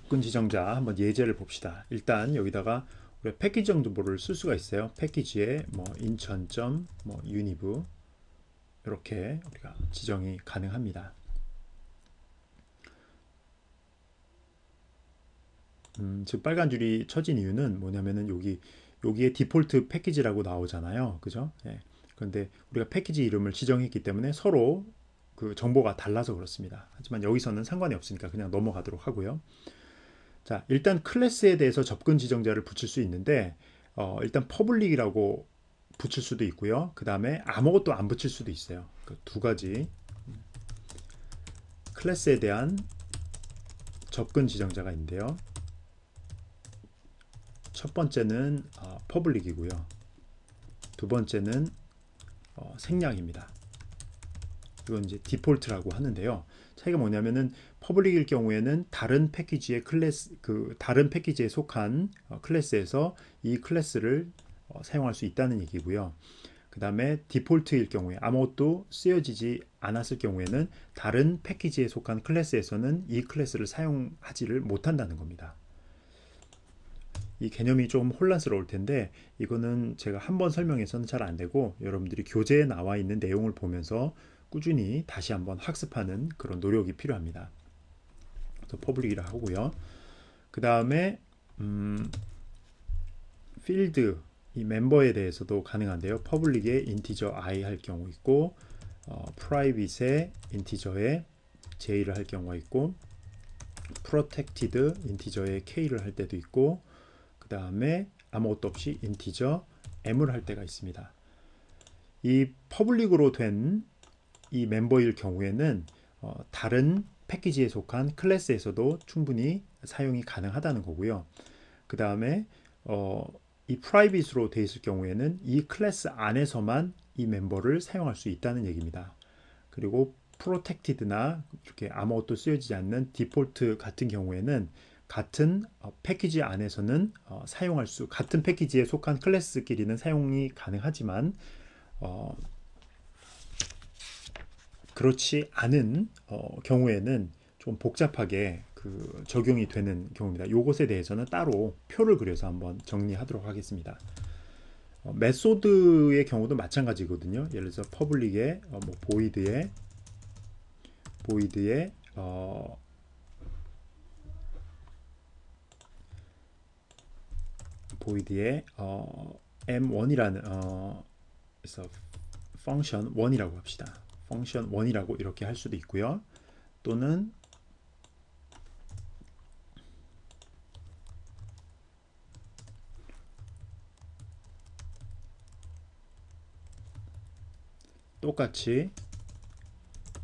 접근 지정자 한번 예제를 봅시다. 일단 여기다가 우리가 패키지 정보를 쓸 수가 있어요. 패키지에 뭐 인천.뭐 유니브 이렇게 우리가 지정이 가능합니다. 지금 빨간 줄이 쳐진 이유는 뭐냐면은 여기에 디폴트 패키지라고 나오잖아요. 그죠? 예. 그런데 우리가 패키지 이름을 지정했기 때문에 서로 그 정보가 달라서 그렇습니다. 하지만 여기서는 상관이 없으니까 그냥 넘어가도록 하고요. 자, 일단 클래스에 대해서 접근 지정자를 붙일 수 있는데 일단 퍼블릭이라고 붙일 수도 있고요. 그 다음에 아무것도 안 붙일 수도 있어요. 그 두 가지 클래스에 대한 접근 지정자가 있는데요. 첫 번째는 퍼블릭이고요. 두 번째는 생략입니다. 이건 이제 디폴트라고 하는데요. 차이가 뭐냐면은 퍼블릭일 경우에는 다른 패키지의 다른 패키지에 속한 클래스에서 이 클래스를 사용할 수 있다는 얘기고요. 그 다음에 디폴트일 경우에 아무것도 쓰여지지 않았을 경우에는 다른 패키지에 속한 클래스에서는 이 클래스를 사용하지를 못한다는 겁니다. 이 개념이 좀 혼란스러울 텐데 이거는 제가 한번 설명해서는 잘 안 되고 여러분들이 교재에 나와 있는 내용을 보면서 꾸준히 다시 한번 학습하는 그런 노력이 필요합니다. 그래서 퍼블릭이라 하고요. 그 다음에 필드 이 멤버에 대해서도 가능한데요. 퍼블릭에 인티저 i 할 경우 있고 프라이빗에 인티저에 j를 할 경우가 있고 프로텍티드 인티저에 k를 할 때도 있고 그 다음에 아무것도 없이 인티저 m을 할 때가 있습니다. 이 퍼블릭으로 된 이 멤버일 경우에는 다른 패키지에 속한 클래스에서도 충분히 사용이 가능하다는 거고요. 그 다음에 이 프라이빗으로 되어 있을 경우에는 이 클래스 안에서만 이 멤버를 사용할 수 있다는 얘기입니다. 그리고 프로텍티드나 이렇게 아무것도 쓰여지지 않는 디폴트 같은 경우에는 같은 패키지 안에서는 같은 패키지에 속한 클래스끼리는 사용이 가능하지만 그렇지 않은 경우에는 좀 복잡하게 적용이 되는 경우입니다. 이것에 대해서는 따로 표를 그려서 한번 정리하도록 하겠습니다. 메소드의 경우도 마찬가지거든요. 예를 들어서 퍼블릭에 보이드에 m1이라는 그래서 펑션 1이라고 합시다. 펑션 1이라고 이렇게 할 수도 있고요. 또는 똑같이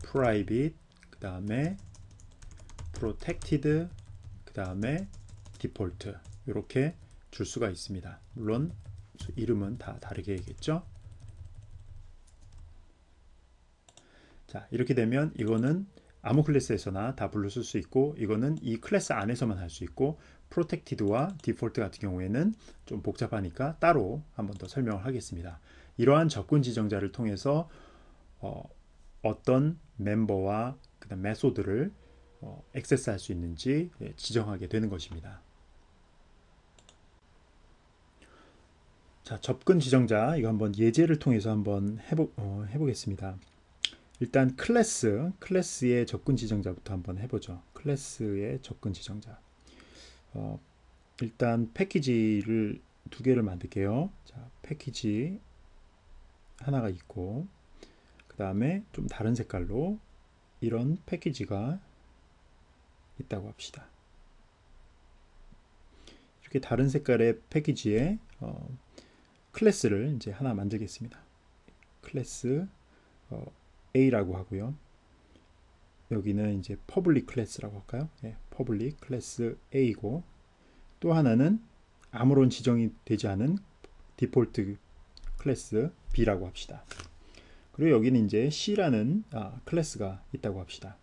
private 그 다음에 protected 그 다음에 default 이렇게 줄 수가 있습니다. 물론 이름은 다 다르게겠죠. 자, 이렇게 되면 이거는 아무 클래스에서나 다 불러 쓸 수 있고 이거는 이 클래스 안에서만 할 수 있고 프로텍티드와 디폴트 같은 경우에는 좀 복잡하니까 따로 한 번 더 설명을 하겠습니다. 이러한 접근 지정자를 통해서 어떤 멤버와 그다음 메소드를 액세스할 수 있는지 지정하게 되는 것입니다. 자, 접근 지정자 이거 한번 예제를 통해서 한번 해보겠습니다. 일단 클래스의 접근 지정자부터 한번 해보죠. 클래스의 접근 지정자. 일단 패키지를 두 개를 만들게요. 자, 패키지 하나가 있고 그 다음에 좀 다른 색깔로 이런 패키지가 있다고 합시다. 이렇게 다른 색깔의 패키지에 클래스를 이제 하나 만들겠습니다. 클래스 A라고 하고요. 여기는 이제 퍼블릭 클래스라고 할까요? 예, 퍼블릭 클래스 A고 또 하나는 아무런 지정이 되지 않은 디폴트 클래스 B라고 합시다. 그리고 여기는 이제 C라는 클래스가 있다고 합시다.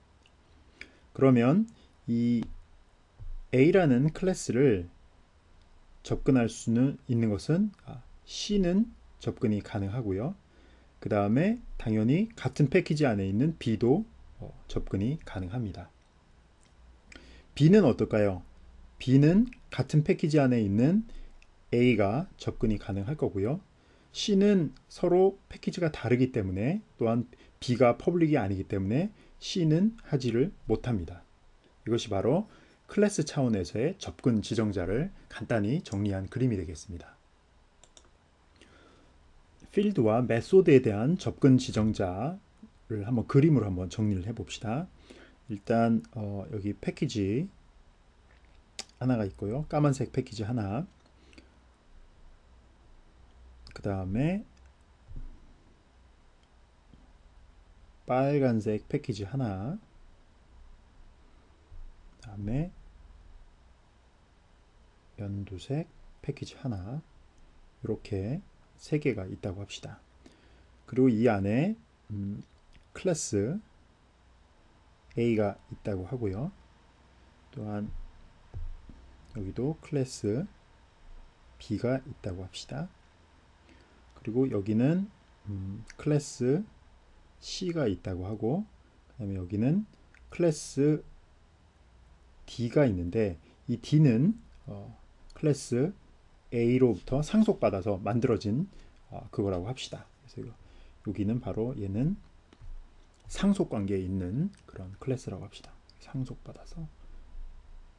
그러면 이 A라는 클래스를 접근할 수는 있는 것은 C는 접근이 가능하고요. 그 다음에 당연히 같은 패키지 안에 있는 B도 접근이 가능합니다. B는 어떨까요? B는 같은 패키지 안에 있는 A가 접근이 가능할 거고요. C는 서로 패키지가 다르기 때문에 또한 B가 퍼블릭이 아니기 때문에 C는 하지를 못합니다. 이것이 바로 클래스 차원에서의 접근 지정자를 간단히 정리한 그림이 되겠습니다. 필드와 메소드에 대한 접근 지정자를 한번 그림으로 한번 정리를 해봅시다. 일단 여기 패키지 하나가 있고요. 까만색 패키지 하나, 그 다음에 빨간색 패키지 하나, 그 다음에 연두색 패키지 하나, 이렇게 세 개가 있다고 합시다. 그리고 이 안에 클래스 A가 있다고 하고요. 또한 여기도 클래스 B가 있다고 합시다. 그리고 여기는 클래스 C가 있다고 하고, 그 다음에 여기는 클래스 D가 있는데, 이 D는 클래스 A로부터 상속받아서 만들어진 그거라고 합시다. 그래서 여기는 바로 얘는 상속관계에 있는 그런 클래스라고 합시다. 상속받아서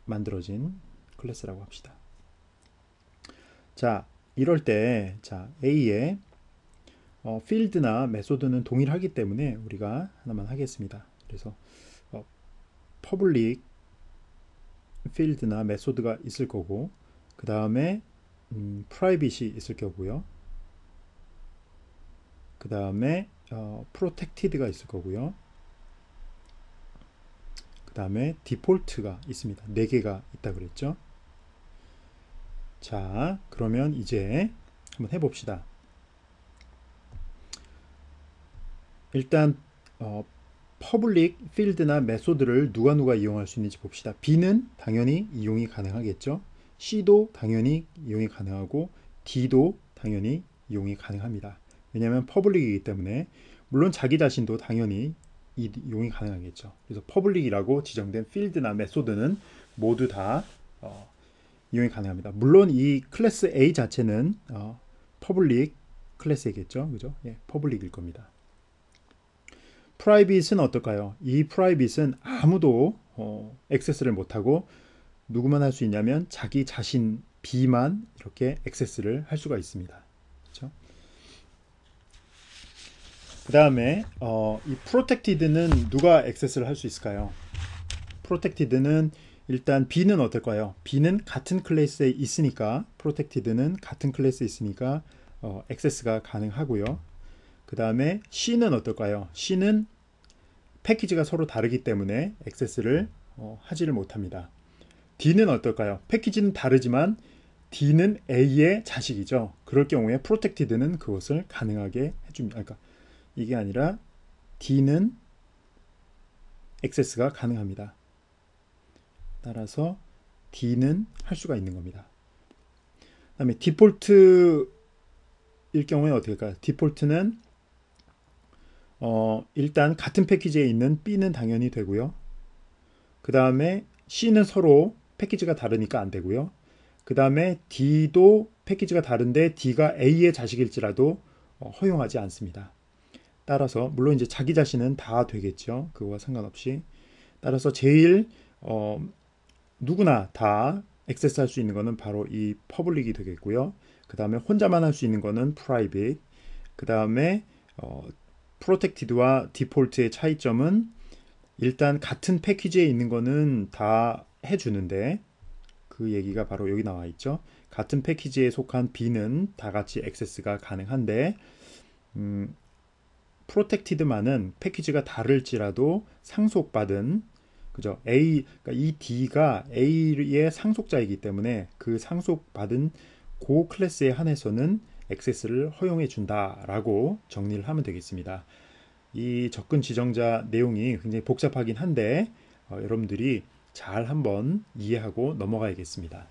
만들어진 클래스라고 합시다. 자, 이럴 때 A의 필드나 메소드는 동일하기 때문에 우리가 하나만 하겠습니다. 그래서 퍼블릭 필드나 메소드가 있을 거고, 그 다음에 프라이빗이 있을 거고요. 그 다음에 프로텍티드가 있을 거고요. 그 다음에 디폴트가 있습니다. 4개가 있다 그랬죠. 자, 그러면 이제 한번 해봅시다. 일단 퍼블릭 필드나 메소드를 누가 이용할 수 있는지 봅시다. B는 당연히 이용이 가능하겠죠. C도 당연히 이용이 가능하고 D도 당연히 이용이 가능합니다. 왜냐하면 퍼블릭이기 때문에. 물론 자기 자신도 당연히 이용이 가능하겠죠. 그래서 퍼블릭이라고 지정된 필드나 메소드는 모두 다 이용이 가능합니다. 물론 이 클래스 A 자체는 퍼블릭 클래스이겠죠. 그죠? 예, 퍼블릭일 겁니다. 프라이빗은 어떨까요? 이 프라이빗은 아무도 액세스를 못하고 누구만 할 수 있냐면 자기 자신 B만 이렇게 액세스를 할 수가 있습니다. 그렇죠? 그 다음에 이 프로텍티드는 누가 액세스를 할 수 있을까요? 프로텍티드는 일단 B는 어떨까요? B는 같은 클래스에 있으니까, 프로텍티드는 같은 클래스에 있으니까 액세스가 가능하고요. 그 다음에 C는 어떨까요? C는 패키지가 서로 다르기 때문에 액세스를 하지를 못합니다. D는 어떨까요? 패키지는 다르지만 D는 A의 자식이죠. 그럴 경우에 프로텍티드는 그것을 가능하게 해줍니다. 그러니까 이게 아니라 D는 액세스가 가능합니다. 따라서 D는 할 수가 있는 겁니다. 그 다음에 디폴트일 경우에 어떻게 할까요? 디폴트는 일단 같은 패키지에 있는 B는 당연히 되고요. 그 다음에 C는 서로 패키지가 다르니까 안 되고요. 그 다음에 D도 패키지가 다른데 D가 A의 자식일지라도 허용하지 않습니다. 따라서 물론 이제 자기 자신은 다 되겠죠. 그거와 상관없이. 따라서 제일 누구나 다 액세스할 수 있는 거는 바로 이 퍼블릭이 되겠고요. 그 다음에 혼자만 할 수 있는 거는 프라이빗. 그 다음에 프로텍티드와 디폴트의 차이점은 일단 같은 패키지에 있는 거는 다 해주는데, 그 얘기가 바로 여기 나와 있죠. 같은 패키지에 속한 B는 다 같이 액세스가 가능한데, 프로텍티드만은 패키지가 다를지라도 상속받은, 그죠? 그러니까 이 D가 A의 상속자이기 때문에 그 상속받은 그 클래스에 한해서는 액세스를 허용해 준다라고 정리를 하면 되겠습니다. 이 접근 지정자 내용이 굉장히 복잡하긴 한데 여러분들이 잘 한번 이해하고 넘어가야겠습니다.